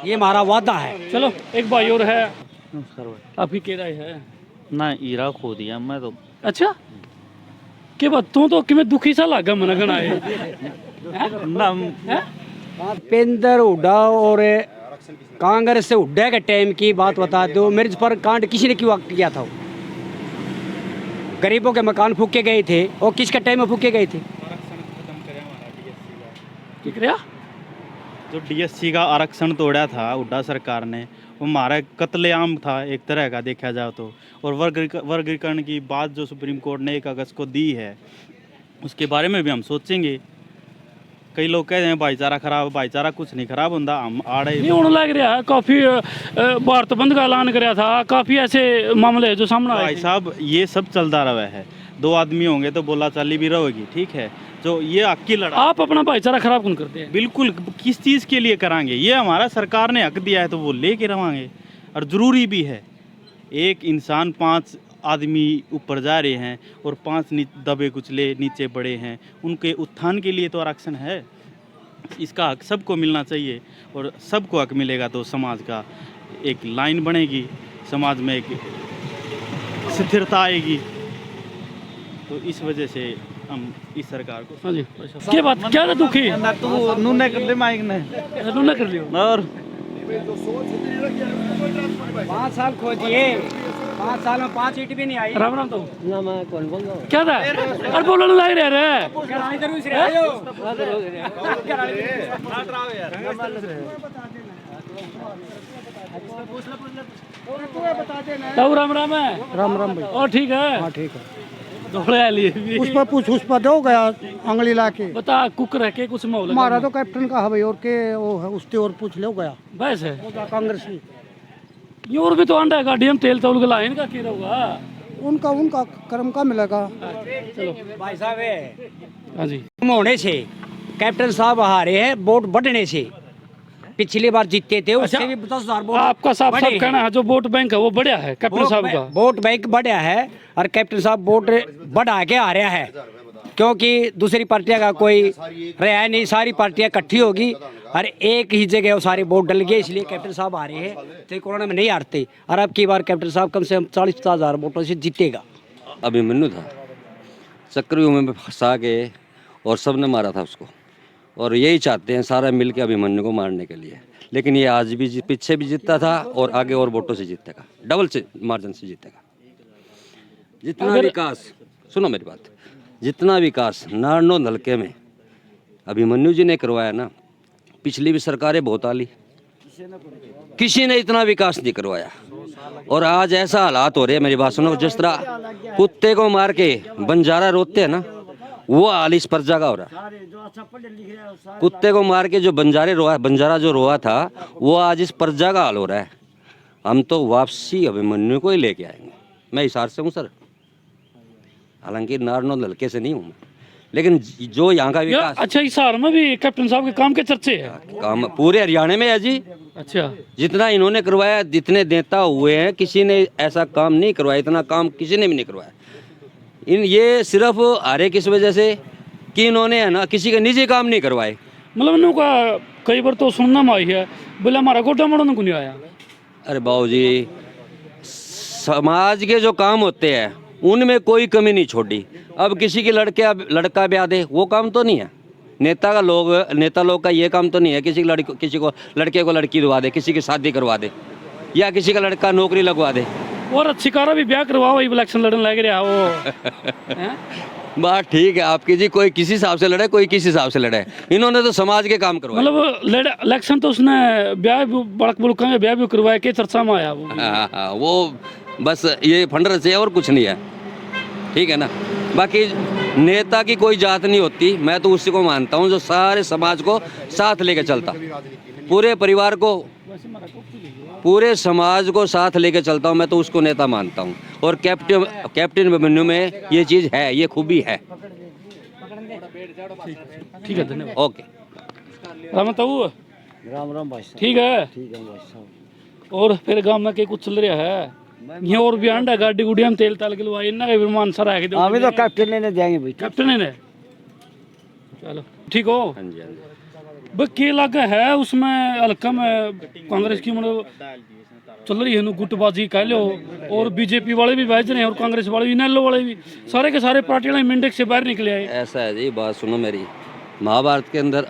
ये हमारा वादा है। चलो एक भाई और है, नमस्कार भाई। आपकी क्या राय है? ना हीरा खो दिया मैं तो। अच्छा के बात तू तो कि मैं दुखी सा लागा मन गना है ना भूपेंद्र हुड्डा और कांग्रेस से हुड्डा के टाइम की बात बता दो, मिर्च पर कांड किसी ने क्यों किया था? गरीबों के मकान फूके गए थे, और किसके टाइम में फूके गए थे? ठीक रहा जो डीएससी का आरक्षण तोड़ा था हुड्डा सरकार ने, वो हमारा कत्लेआम था एक तरह का देखा जाए तो। और वर्गीकरण की बात जो सुप्रीम कोर्ट ने 1 अगस्त को दी है, उसके बारे में भी हम सोचेंगे। कई लोग कहते हैं भाईचारा खराब, भाईचारा कुछ नहीं खराब होता। हम आड़े नहीं होने लग रहा है, काफी भारत बंद का ऐलान कराया था, काफी ऐसे मामले हैं जो सामने आए भाई थे। साहब ये सब चलता रहा है। 2 आदमी होंगे तो बोला चाली भी रहेगी, ठीक है। जो ये हक की लड़ाई, आप अपना भाईचारा खराब कौन करते हैं? बिल्कुल किस चीज़ के लिए कराएंगे? ये हमारा सरकार ने हक दिया है तो वो लेके रवांगे, और ज़रूरी भी है। एक इंसान 5 आदमी ऊपर जा रहे हैं और 5 दबे कुचले नीचे पड़े हैं, उनके उत्थान के लिए तो आरक्षण है। इसका हक सबको मिलना चाहिए, और सबको हक मिलेगा तो समाज का एक लाइन बनेगी, समाज में एक स्थिरता आएगी। तो इस वजह से हम इस सरकार को। हाँ जी क्या बात क्या ना दुखी तू नूने कर ले माइक ने ना कर लियो और 5 साल खोजिए, 5 साल में 5 ईंट भी नहीं आई। राम राम तो ना मैं कौन बोल रहा हूँ? क्या था अरे बोलने लग रहा है तो राम राम है। राम राम भाई। और ठीक है? हाँ ठीक है। दौड़े लिए भी। उस पर दो गया अंगली ला के। बता कुक रह के कुछ माहौल हमारा तो कैप्टन का है भाई, और के वो है उससे और पूछ लो गया बस है। कांग्रेस की। ये और भी तो अंडा है गाड़ी हम तेल तौल के लाए इनका क्या होगा? उनका कर्म का मिलेगा। चलो भाई साहब हाँ जी होने से कैप्टन साहब हारे हैं वोट बढ़ने से। पिछली बार जीते थे उससे अच्छा, भी 10,000 वोट आपका साफ बढ़े साफ हैं। कहना है जो वोट बैंक है वो बढ़िया है कैप्टन साहब का। वोट बैंक बढ़िया है, और कैप्टन साहब वोट बढ़ा के आ रहा है, क्योंकि दूसरी पार्टियां का कोई रहा नहीं, सारी पार्टियां इकट्ठी होगी और एक ही जगह वो सारे वोट डल गए, इसलिए कैप्टन साहब आ रहे हैं। तो कोरोना में नहीं हारते, और अब की बार कैप्टन साहब कम से कम 40-50,000 वोटों से जीतेगा। अभिमन्यु था, चक्रव्यूह में फंसा के और सबने मारा था उसको, और यही चाहते हैं सारा मिल के अभिमन्यु को मारने के लिए। लेकिन ये आज भी पीछे भी जीतता था और आगे और वोटों से जीतेगा, डबल से मार्जिन से जीतेगा। जितना विकास, सुनो मेरी बात, जितना विकास नारनौल हल्के में अभिमन्यु जी ने करवाया ना, पिछली भी सरकारें बहुत आली, किसी ने इतना विकास नहीं करवाया। और आज ऐसा हालात हो रहे हैं, मेरी बात सुनो, जिस तरह कुत्ते को मार के बंजारा रोते हैं ना, वो हाल इस प्रजा का हो रहा है। कुत्ते को मार के जो बंजारा जो रोआ था, वो आज इस प्रजा का हाल हो रहा है। हम तो वापसी अभिमन्यु को ही लेके आएंगे। मैं हिसार से हूँ सर, हालांकि नारनौल हल्के से नहीं हूँ, लेकिन जो यहाँ का विकास। अच्छा हिसार में भी कैप्टन साहब के काम के चर्चे है? काम पूरे हरियाणा में है जी। अच्छा जितना इन्होंने करवाया, जितने नेता हुए हैं, किसी ने ऐसा काम नहीं करवाया, इतना काम किसी ने भी नहीं करवाया। ये सिर्फ हारे किस वजह से कि इन्होंने है ना किसी के निजी काम नहीं करवाए। मतलब इनका कई बार तो सुनना में आई है, बोले हमारा गोटा मोड़ने को नहीं आया। अरे बाबू जी, समाज के जो काम होते हैं उनमें कोई कमी नहीं छोड़ी। अब किसी की लड़का ब्याह दे, वो काम तो नहीं है। नेता लोग का ये काम तो नहीं है किसी को लड़के को लड़की दिवा दे, किसी की शादी करवा दे, या किसी का लड़का नौकरी लगवा दे। और अच्छी कारा भी ब्याह करवाओ, इलेक्शन लड़ने लग रहा वो बात ठीक है आपकी जी, कोई किसी हिसाब से लड़े, कोई किसी हिसाब से लड़े। इन्होंने तो समाज के काम करवाए। मतलब इलेक्शन तो उसने ब्याह भी बड़क बुड़का में ब्याह भी करवाया के चर्चा में आया वो। हाँ, वो बस ये फंडर से और कुछ नहीं है, ठीक है ना। बाकी नेता की कोई जात नहीं होती, मैं तो उसी को मानता हूँ जो सारे समाज को साथ लेके चलता, पूरे परिवार को, पूरे समाज को साथ लेके चलता हूँ, मैं तो उसको नेता मानता हूँ। और कैप्टन अभिमन्यु में ये चीज़ है, ये खूबी है। ठीक है धन्यवाद। ओके राम राम भाई साहब। ठीक है। ठीक है भाई साहब। और फिर गांव में के कुछ चल रहा है ये, और भी अंडा गाड़ी गुड़ी हम तेल ताल के लवाए इन्ना का विमान सर आके दो। अभी तो कैप्टन ने देंगे भाई। कैप्टन ने चलो ठीक हो। हाँ जी, हाँ जी। बस के लगा है उसमें हल्का में कांग्रेस की मतलब चल रही है नु गुटबाजी कह लो, और बीजेपी वाले भी बहस रहे हैं और कांग्रेस वाले भी, नैलो वाले भी, सारे के सारे पार्टी वाले मिंडेक से बाहर निकले आए। ऐसा है जी, बात सुनो मेरी, महाभारत के अंदर